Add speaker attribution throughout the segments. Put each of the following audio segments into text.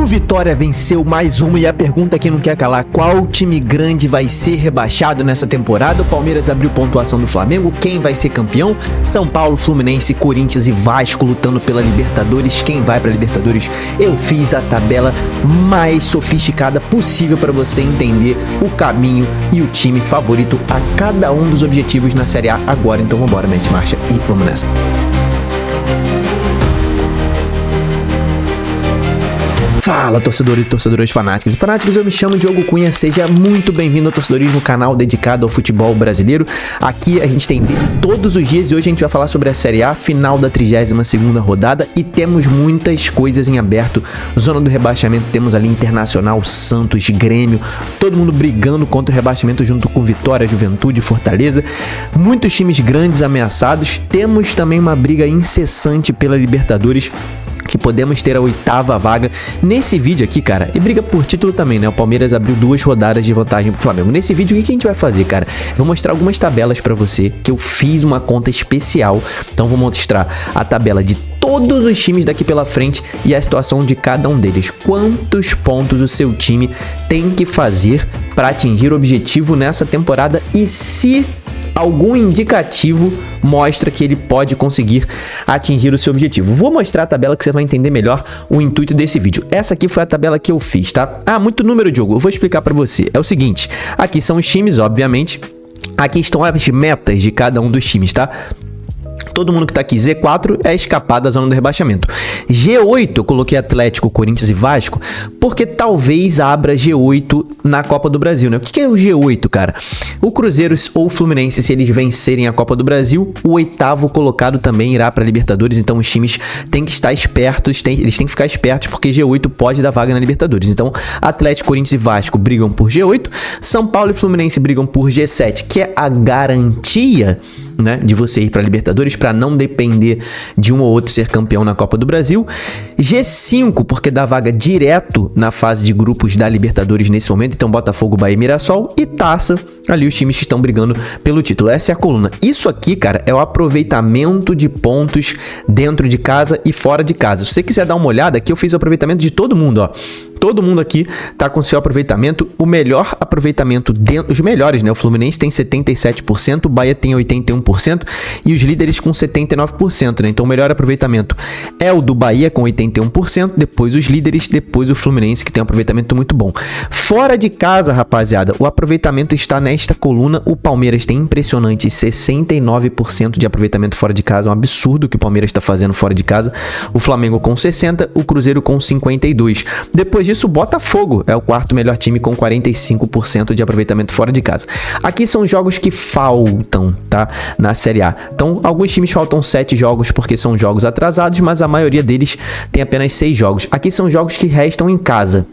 Speaker 1: Vitória venceu mais uma e a pergunta que não quer calar: qual time grande vai ser rebaixado nessa temporada? O Palmeiras abriu pontuação do Flamengo, quem vai ser campeão? São Paulo, Fluminense, Corinthians e Vasco lutando pela Libertadores, quem vai pra Libertadores? Eu fiz a tabela mais sofisticada possível para você entender o caminho e o time favorito a cada um dos objetivos na Série A agora. Então vambora, mete marcha e vamos nessa. Fala, torcedores e torcedoras fanáticos e fanáticos, eu me chamo Diogo Cunha, seja muito bem-vindo ao Torcedorismo, canal dedicado ao futebol brasileiro. Aqui a gente tem vídeo todos os dias e hoje a gente vai falar sobre a Série A, final da 32ª rodada e temos muitas coisas em aberto. Zona do rebaixamento, temos ali Internacional, Santos, Grêmio, todo mundo brigando contra o rebaixamento junto com Vitória, Juventude, Fortaleza. Muitos times grandes ameaçados, temos também uma briga incessante pela Libertadores, que podemos ter a 8ª vaga nesse vídeo aqui, cara. E briga por título também, né? O Palmeiras abriu 2 rodadas de vantagem pro Flamengo. Nesse vídeo, o que a gente vai fazer, cara? Eu vou mostrar algumas tabelas pra você, que eu fiz uma conta especial. Então, vou mostrar a tabela de todos os times daqui pela frente e a situação de cada um deles. Quantos pontos o seu time tem que fazer para atingir o objetivo nessa temporada e se algum indicativo mostra que ele pode conseguir atingir o seu objetivo. Vou mostrar a tabela que você vai entender melhor o intuito desse vídeo. Essa aqui foi a tabela que eu fiz, tá? Ah, muito número, Diogo. Eu vou explicar para você. É o seguinte, aqui são os times, obviamente. Aqui estão as metas de cada um dos times, tá? Todo mundo que tá aqui, Z4 é escapar da zona do rebaixamento. G8, eu coloquei Atlético, Corinthians e Vasco, porque talvez abra G8 na Copa do Brasil, né? O que é o G8, cara? O Cruzeiro ou o Fluminense, se eles vencerem a Copa do Brasil, o 8º colocado também irá para Libertadores, então os times têm que estar espertos, eles têm que ficar espertos, porque G8 pode dar vaga na Libertadores. Então, Atlético, Corinthians e Vasco brigam por G8, São Paulo e Fluminense brigam por G7, que é a garantia, né, de você ir para Libertadores, para não depender de um ou outro ser campeão na Copa do Brasil. G5, porque dá vaga direto na fase de grupos da Libertadores nesse momento, então Botafogo, Bahia e Mirassol, e Taça, ali os times que estão brigando pelo título. Essa é a coluna. Isso aqui, cara, é o aproveitamento de pontos dentro de casa e fora de casa. Se você quiser dar uma olhada, aqui eu fiz o aproveitamento de todo mundo, ó. Todo mundo aqui tá com seu aproveitamento, o melhor aproveitamento dentro, os melhores, né? O Fluminense tem 77%, o Bahia tem 81% e os líderes com 79%, né? Então o melhor aproveitamento é o do Bahia com 81%, depois os líderes, depois o Fluminense que tem um aproveitamento muito bom. Fora de casa, rapaziada, o aproveitamento está nesta coluna. O Palmeiras tem impressionante 69% de aproveitamento fora de casa, um absurdo que o Palmeiras está fazendo fora de casa. O Flamengo com 60%, o Cruzeiro com 52%. Depois disso, o Botafogo é o 4º melhor time com 45% de aproveitamento fora de casa. Aqui são jogos que faltam, tá? Na Série A. Então, alguns times faltam 7 jogos porque são jogos atrasados, mas a maioria deles tem apenas 6 jogos. Aqui são jogos que restam em casa,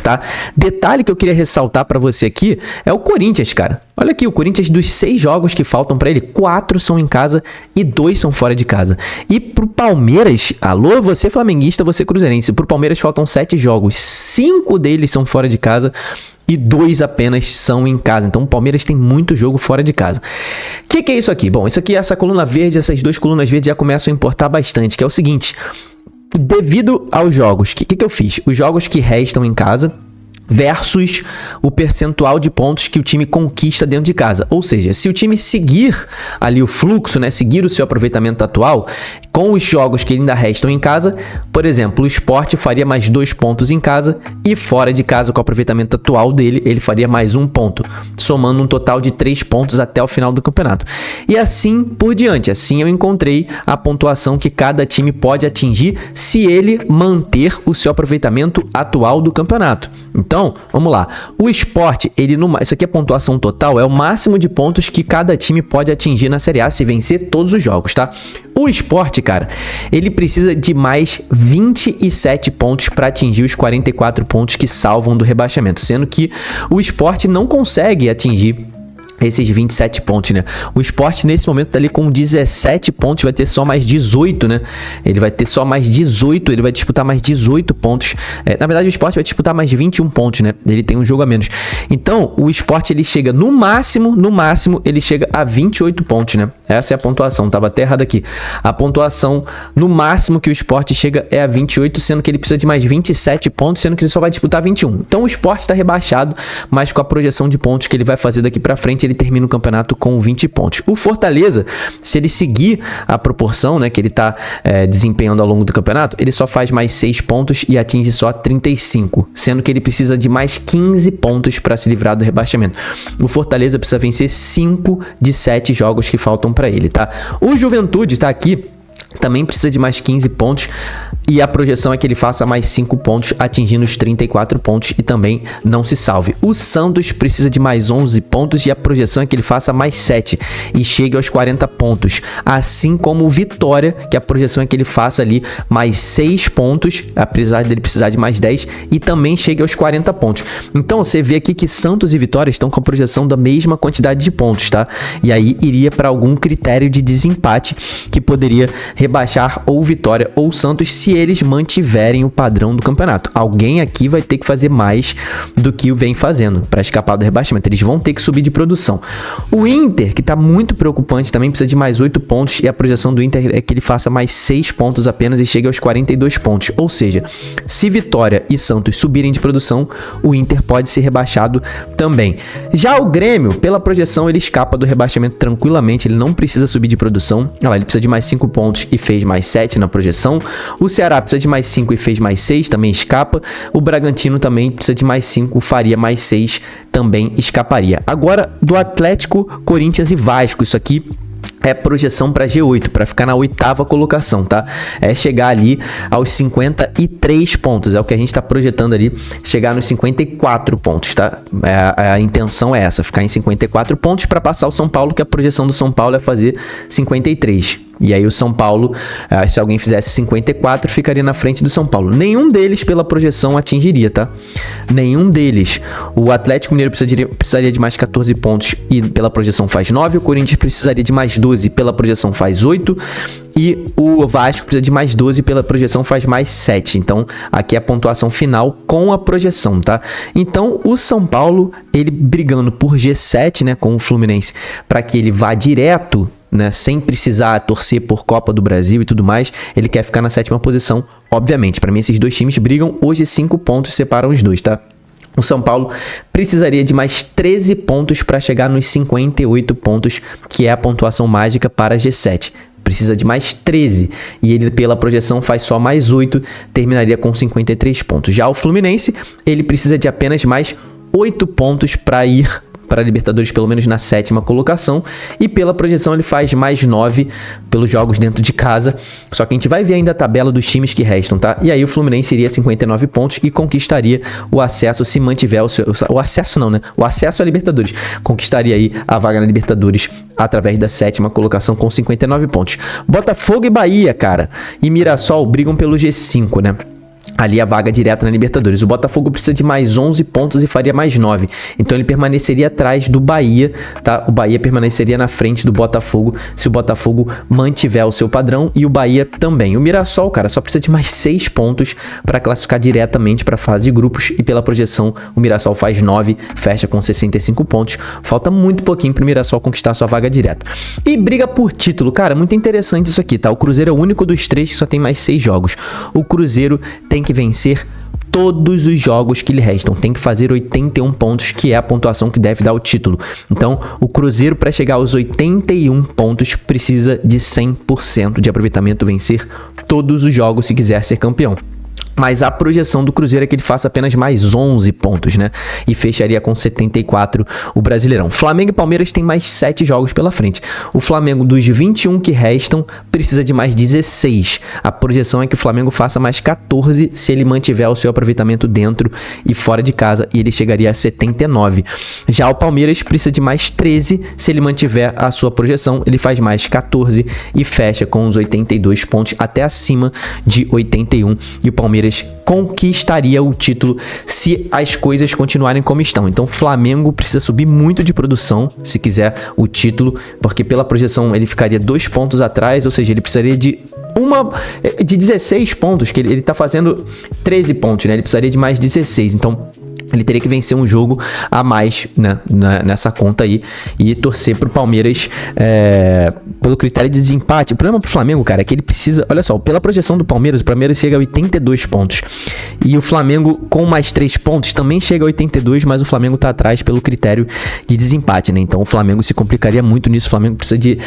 Speaker 1: tá? Detalhe que eu queria ressaltar pra você aqui é o Corinthians, cara. Olha aqui, o Corinthians, dos 6 jogos que faltam pra ele, 4 são em casa e 2 são fora de casa. E pro Palmeiras, alô, você flamenguista, você cruzeirense, pro Palmeiras faltam 7 jogos, 5 deles são fora de casa e 2 apenas são em casa. Então o Palmeiras tem muito jogo fora de casa. O que é isso aqui? Bom, isso aqui, essa coluna verde, essas 2 colunas verdes já começam a importar bastante, que é o seguinte: devido aos jogos, o que eu fiz? Os jogos que restam em casa versus o percentual de pontos que o time conquista dentro de casa. Ou seja, se o time seguir ali o fluxo, né, seguir o seu aproveitamento atual, com os jogos que ainda restam em casa, por exemplo, o Sport faria mais 2 pontos em casa e fora de casa, com o aproveitamento atual dele, ele faria mais 1 ponto, somando um total de 3 pontos até o final do campeonato. E assim por diante. Assim eu encontrei a pontuação que cada time pode atingir se ele manter o seu aproveitamento atual do campeonato. Então, vamos lá. O Sport, isso aqui é a pontuação total, é o máximo de pontos que cada time pode atingir na Série A se vencer todos os jogos, tá? O Sport, cara, ele precisa de mais 27 pontos para atingir os 44 pontos que salvam do rebaixamento, sendo que o Sport não consegue atingir esses 27 pontos, né? O Sport nesse momento tá ali com 17 pontos, vai ter só mais 18, né? Ele vai ter só mais 18, ele vai disputar mais 18 pontos. Na verdade, o Sport vai disputar mais de 21 pontos, né? Ele tem um jogo a menos. Então, o Sport, ele chega no máximo, ele chega a 28 pontos, né? Essa é a pontuação, tava até errado aqui. A pontuação no máximo que o Sport chega é a 28, sendo que ele precisa de mais 27 pontos, sendo que ele só vai disputar 21. Então, o Sport tá rebaixado, mas com a projeção de pontos que ele vai fazer daqui pra frente, ele termina o campeonato com 20 pontos. O Fortaleza, se ele seguir a proporção, né, que ele tá desempenhando ao longo do campeonato, ele só faz mais 6 pontos e atinge só 35, sendo que ele precisa de mais 15 pontos para se livrar do rebaixamento. O Fortaleza precisa vencer 5 de 7 jogos que faltam para ele, tá? O Juventude tá aqui, também precisa de mais 15 pontos e a projeção é que ele faça mais 5 pontos, atingindo os 34 pontos e também não se salve. O Santos precisa de mais 11 pontos e a projeção é que ele faça mais 7 e chegue aos 40 pontos. Assim como o Vitória, que a projeção é que ele faça ali mais 6 pontos, apesar dele precisar de mais 10, e também chegue aos 40 pontos. Então você vê aqui que Santos e Vitória estão com a projeção da mesma quantidade de pontos, tá? E aí iria para algum critério de desempate que poderia rebaixar ou Vitória ou Santos se eles mantiverem o padrão do campeonato. Alguém aqui vai ter que fazer mais do que o vem fazendo para escapar do rebaixamento. Eles vão ter que subir de produção. O Inter, que está muito preocupante, também precisa de mais 8 pontos e a projeção do Inter é que ele faça mais 6 pontos apenas e chegue aos 42 pontos. Ou seja, se Vitória e Santos subirem de produção, o Inter pode ser rebaixado também. Já o Grêmio, pela projeção, ele escapa do rebaixamento tranquilamente, ele não precisa subir de produção. Olha lá, ele precisa de mais 5 pontos e fez mais 7 na projeção. O Ceará precisa de mais 5 e fez mais 6, também escapa. O Bragantino também precisa de mais 5, faria mais 6, também escaparia. Agora, do Atlético, Corinthians e Vasco, isso aqui é projeção para G8, para ficar na 8ª colocação, tá? É chegar ali aos 53 pontos, é o que a gente tá projetando ali, chegar nos 54 pontos, tá? A intenção é essa, ficar em 54 pontos para passar o São Paulo, que a projeção do São Paulo é fazer 53. E aí o São Paulo, se alguém fizesse 54, ficaria na frente do São Paulo. Nenhum deles, pela projeção, atingiria, tá? Nenhum deles. O Atlético Mineiro precisaria de mais 14 pontos e pela projeção faz 9. O Corinthians precisaria de mais 12, pela projeção faz 8. E o Vasco precisa de mais 12, pela projeção faz mais 7. Então, aqui é a pontuação final com a projeção, tá? Então, o São Paulo, ele brigando por G7, né, com o Fluminense, para que ele vá direto, né, sem precisar torcer por Copa do Brasil e tudo mais, ele quer ficar na 7ª posição, obviamente. Para mim, esses dois times brigam, hoje 5 pontos separam os dois, tá? O São Paulo precisaria de mais 13 pontos para chegar nos 58 pontos, que é a pontuação mágica para G7. Precisa de mais 13 e ele, pela projeção, faz só mais 8, terminaria com 53 pontos. Já o Fluminense, ele precisa de apenas mais 8 pontos para ir para a Libertadores, pelo menos na 7ª colocação, e pela projeção ele faz mais 9 pelos jogos dentro de casa, só que a gente vai ver ainda a tabela dos times que restam, tá? E aí o Fluminense iria 59 pontos e conquistaria o acesso se mantiver o acesso não, né? O acesso à Libertadores, conquistaria aí a vaga na Libertadores através da 7ª colocação com 59 pontos. Botafogo e Bahia, cara, e Mirassol brigam pelo G5, né? Ali a vaga direta na Libertadores. O Botafogo precisa de mais 11 pontos e faria mais 9. Então ele permaneceria atrás do Bahia, tá? O Bahia permaneceria na frente do Botafogo se o Botafogo mantiver o seu padrão e o Bahia também. O Mirassol, cara, só precisa de mais 6 pontos para classificar diretamente para a fase de grupos e pela projeção o Mirassol faz 9, fecha com 65 pontos. Falta muito pouquinho para o Mirassol conquistar sua vaga direta. E briga por título, cara, muito interessante isso aqui, tá? O Cruzeiro é o único dos 3 que só tem mais 6 jogos. O Cruzeiro tem que vencer todos os jogos que lhe restam, tem que fazer 81 pontos, que é a pontuação que deve dar o título. Então, o Cruzeiro, para chegar aos 81 pontos, precisa de 100% de aproveitamento, vencer todos os jogos se quiser ser campeão. Mas a projeção do Cruzeiro é que ele faça apenas mais 11 pontos, né? E fecharia com 74 o Brasileirão. Flamengo e Palmeiras têm mais 7 jogos pela frente. O Flamengo, dos 21 que restam, precisa de mais 16. A projeção é que o Flamengo faça mais 14 se ele mantiver o seu aproveitamento dentro e fora de casa, e ele chegaria a 79. Já o Palmeiras precisa de mais 13 se ele mantiver a sua projeção, ele faz mais 14 e fecha com os 82 pontos, até acima de 81. E o Palmeiras vitórias conquistaria o título se as coisas continuarem como estão. Então o Flamengo precisa subir muito de produção se quiser o título, porque pela projeção ele ficaria 2 pontos atrás, ou seja, ele precisaria de 16 pontos, que ele tá fazendo 13 pontos, né? Ele precisaria de mais 16, então ele teria que vencer um jogo a mais, né, nessa conta aí e torcer pro Palmeiras pelo critério de desempate. O problema pro Flamengo, cara, é que ele precisa... Olha só, pela projeção do Palmeiras, o Palmeiras chega a 82 pontos. E o Flamengo, com mais 3 pontos, também chega a 82, mas o Flamengo tá atrás pelo critério de desempate, né? Então o Flamengo se complicaria muito nisso. O Flamengo precisa de,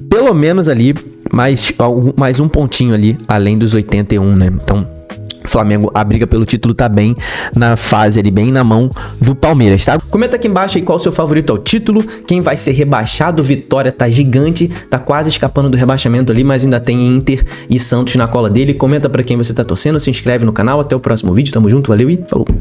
Speaker 1: pelo menos ali, mais um pontinho ali, além dos 81, né? Então... Flamengo, a briga pelo título tá bem na fase ali, bem na mão do Palmeiras, tá? Comenta aqui embaixo aí qual o seu favorito ao título, quem vai ser rebaixado. Vitória tá gigante, tá quase escapando do rebaixamento ali, mas ainda tem Inter e Santos na cola dele. Comenta pra quem você tá torcendo, se inscreve no canal. Até o próximo vídeo, tamo junto, valeu e falou!